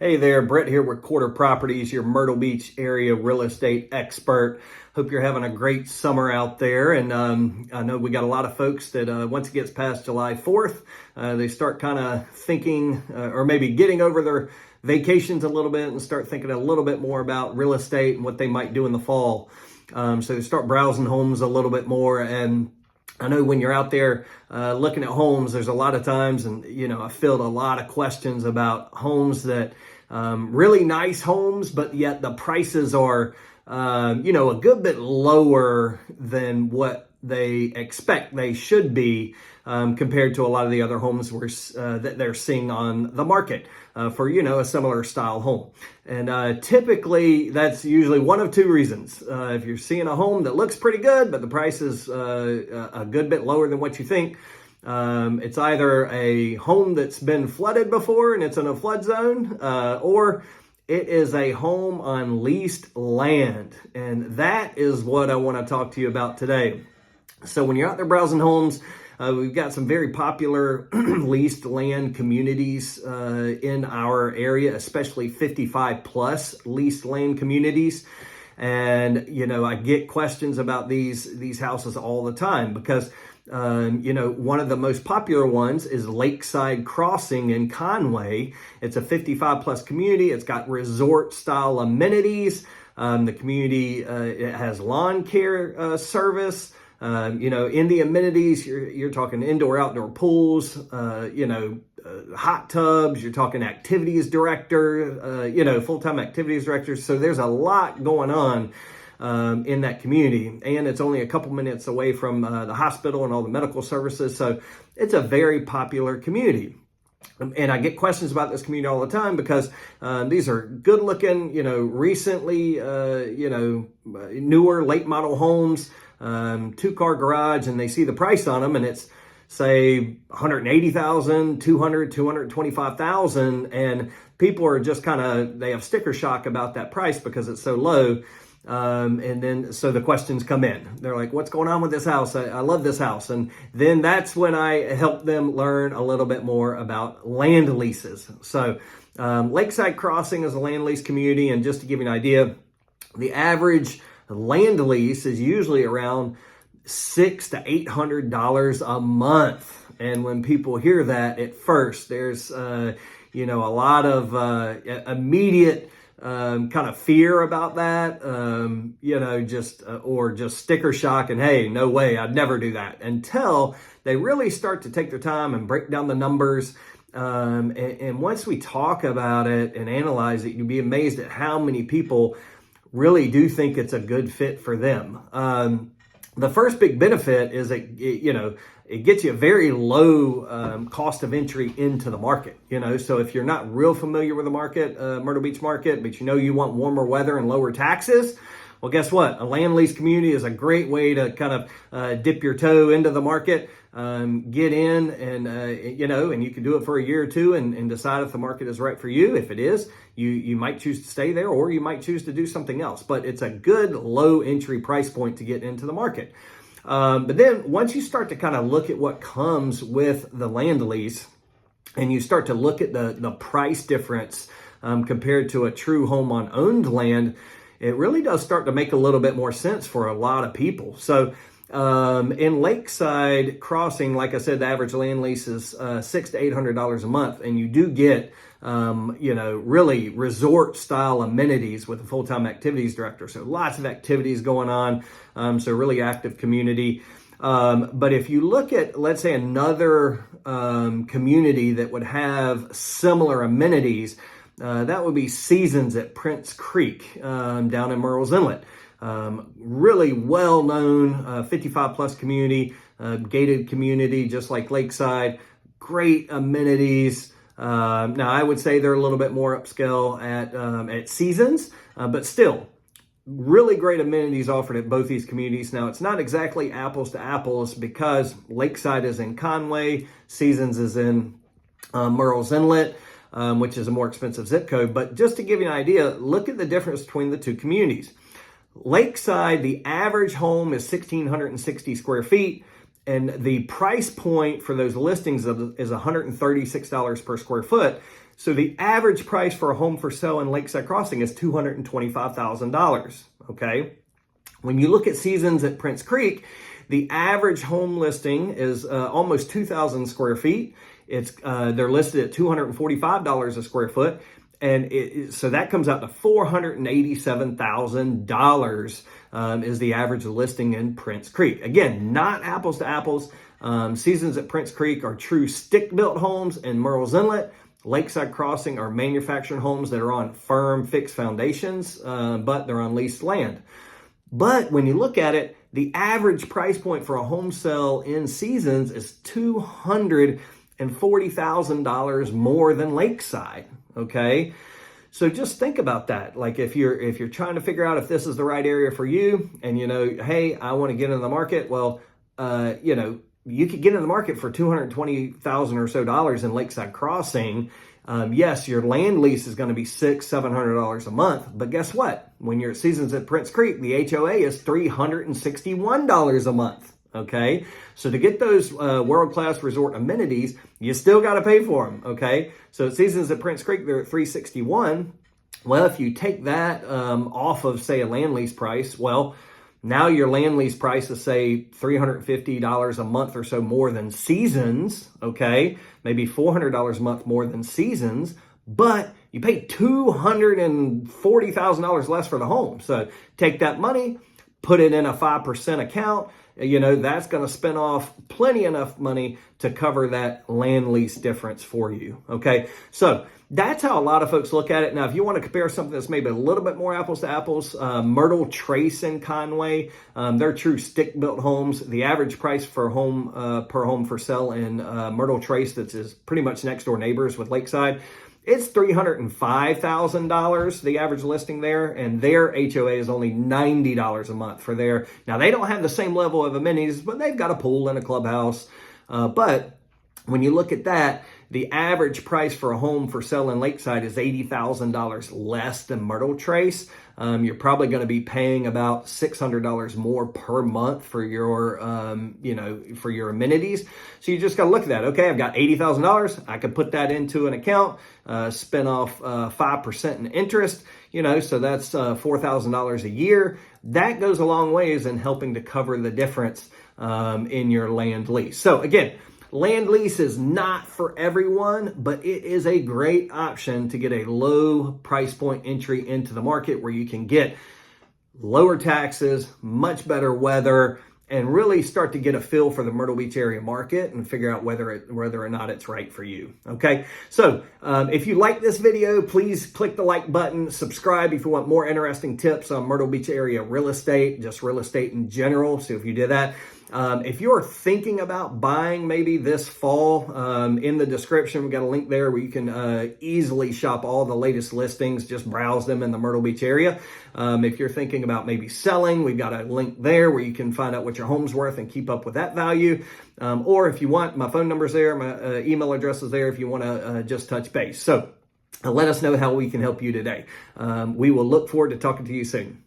Hey there, Brett here with Quarter Properties, your Myrtle Beach area real estate expert. Hope you're having a great summer out there. And I know we got a lot of folks that once it gets past July 4th, they start kind of thinking or maybe getting over their vacations a little bit and start thinking a little bit more about real estate and what they might do in the fall. So they start browsing homes a little bit more. And I know when you're out there looking at homes, there's a lot of times, and I filled a lot of questions about homes that really nice homes, but yet the prices are, a good bit lower than what they expect they should be compared to a lot of the other homes that they're seeing on the market for, a similar style home. And typically that's usually one of two reasons. If you're seeing a home that looks pretty good, but the price is a good bit lower than what you think, it's either a home that's been flooded before and it's in a flood zone, or it is a home on leased land. And that is what I want to talk to you about today. So when you're out there browsing homes, we've got some very popular leased land communities in our area, especially 55 plus leased land communities. And, I get questions about these houses all the time because one of the most popular ones is Lakeside Crossing in Conway. It's a 55 plus community. It's got resort style amenities. The community it has lawn care service. In the amenities, you're talking indoor, outdoor pools, hot tubs, you're talking activities director, full-time activities directors. So there's a lot going on in that community, and it's only a couple minutes away from the hospital and all the medical services. So it's a very popular community. And I get questions about this community all the time because these are good looking, recently, newer late model homes, 2-car garage, and they see the price on them and it's say 180,000, 200, 225,000. And people are just they have sticker shock about that price because it's so low. And then, so the questions come in. They're like, what's going on with this house? I love this house. And then that's when I help them learn a little bit more about land leases. So, Lakeside Crossing is a land lease community. And just to give you an idea, the average land lease is usually around $600 to $800 a month. And when people hear that at first, there's, a lot of, immediate, kind of fear about that, or just sticker shock and, hey, no way, I'd never do that, until they really start to take their time and break down the numbers. And once we talk about it and analyze it, you'll be amazed at how many people really do think it's a good fit for them. The first big benefit is it gets you a very low cost of entry into the market. So if you're not real familiar with the market, Myrtle Beach market, but you want warmer weather and lower taxes, well, guess what? A land lease community is a great way to kind of dip your toe into the market, get in, and and you can do it for a year or two and decide if the market is right for you. If it is, you might choose to stay there, or you might choose to do something else. But it's a good low entry price point to get into the market. But then once you start to kind of look at what comes with the land lease, and you start to look at the price difference compared to a true home on owned land, it really does start to make a little bit more sense for a lot of people. So in Lakeside Crossing, like I said, the average land lease is $600 to $800 a month, and you do get really resort style amenities with a full-time activities director. So lots of activities going on. So really active community. But if you look at, let's say, another community that would have similar amenities, that would be Seasons at Prince Creek down in Murrells Inlet. Really well-known 55 plus community, gated community, just like Lakeside. Great amenities. Now, I would say they're a little bit more upscale at Seasons, but still really great amenities offered at both these communities. Now, it's not exactly apples to apples because Lakeside is in Conway, Seasons is in Murrells Inlet, which is a more expensive zip code. But just to give you an idea, look at the difference between the two communities. Lakeside, the average home is 1,660 square feet. And the price point for those listings is $136 per square foot. So the average price for a home for sale in Lakeside Crossing is $225,000, okay? When you look at Seasons at Prince Creek, the average home listing is almost 2,000 square feet. They're listed at $245 a square foot. And so that comes out to $487,000 is the average listing in Prince Creek. Again, not apples to apples. Seasons at Prince Creek are true stick-built homes in Murrells Inlet. Lakeside Crossing are manufactured homes that are on firm, fixed foundations, but they're on leased land. But when you look at it, the average price point for a home sale in Seasons is $240,000 more than Lakeside. Okay, so just think about that. Like if you're trying to figure out if this is the right area for you, and hey, I want to get into the market. Well, you could get in the market for $220,000 or so in Lakeside Crossing. Yes, your land lease is going to be $600-700 a month, but guess what? When you're at Seasons at Prince Creek, the HOA is $361 a month. Okay, so to get those world-class resort amenities, you still got to pay for them. Okay, so at Seasons at Prince Creek, they're at $361. Well, if you take that off of, say, a land lease price, well, now your land lease price is, say, $350 a month or so more than Seasons, okay? Maybe $400 a month more than Seasons, but you pay $240,000 less for the home. So take that money, put it in a 5% account. That's going to spin off plenty enough money to cover that land lease difference for you, okay? So that's how a lot of folks look at it. Now, if you want to compare something that's maybe a little bit more apples to apples, Myrtle Trace in Conway, they're true stick-built homes. The average price for per home for sale in Myrtle Trace, that's is pretty much next-door neighbors with Lakeside, it's $305,000, the average listing there, and their HOA is only $90 a month for their. Now, they don't have the same level of amenities, but they've got a pool and a clubhouse. But when you look at that, the average price for a home for sale in Lakeside is $80,000 less than Myrtle Trace. You're probably going to be paying about $600 more per month for your, for your amenities. So you just got to look at that. Okay, I've got $80,000. I could put that into an account, spin off 5% in interest. So that's $4,000 a year. That goes a long ways in helping to cover the difference in your land lease. So again, land lease is not for everyone, but it is a great option to get a low price point entry into the market where you can get lower taxes, much better weather, and really start to get a feel for the Myrtle Beach area market and figure out whether or not it's right for you. Okay, so if you like this video, please click the like button, subscribe if you want more interesting tips on Myrtle Beach area real estate, just real estate in general. So if you did that, if you're thinking about buying maybe this fall, in the description, we've got a link there where you can easily shop all the latest listings, just browse them in the Myrtle Beach area. If you're thinking about maybe selling, we've got a link there where you can find out what your home's worth and keep up with that value. Or if you want, my phone number's there, my email address is there if you want to just touch base. So let us know how we can help you today. We will look forward to talking to you soon.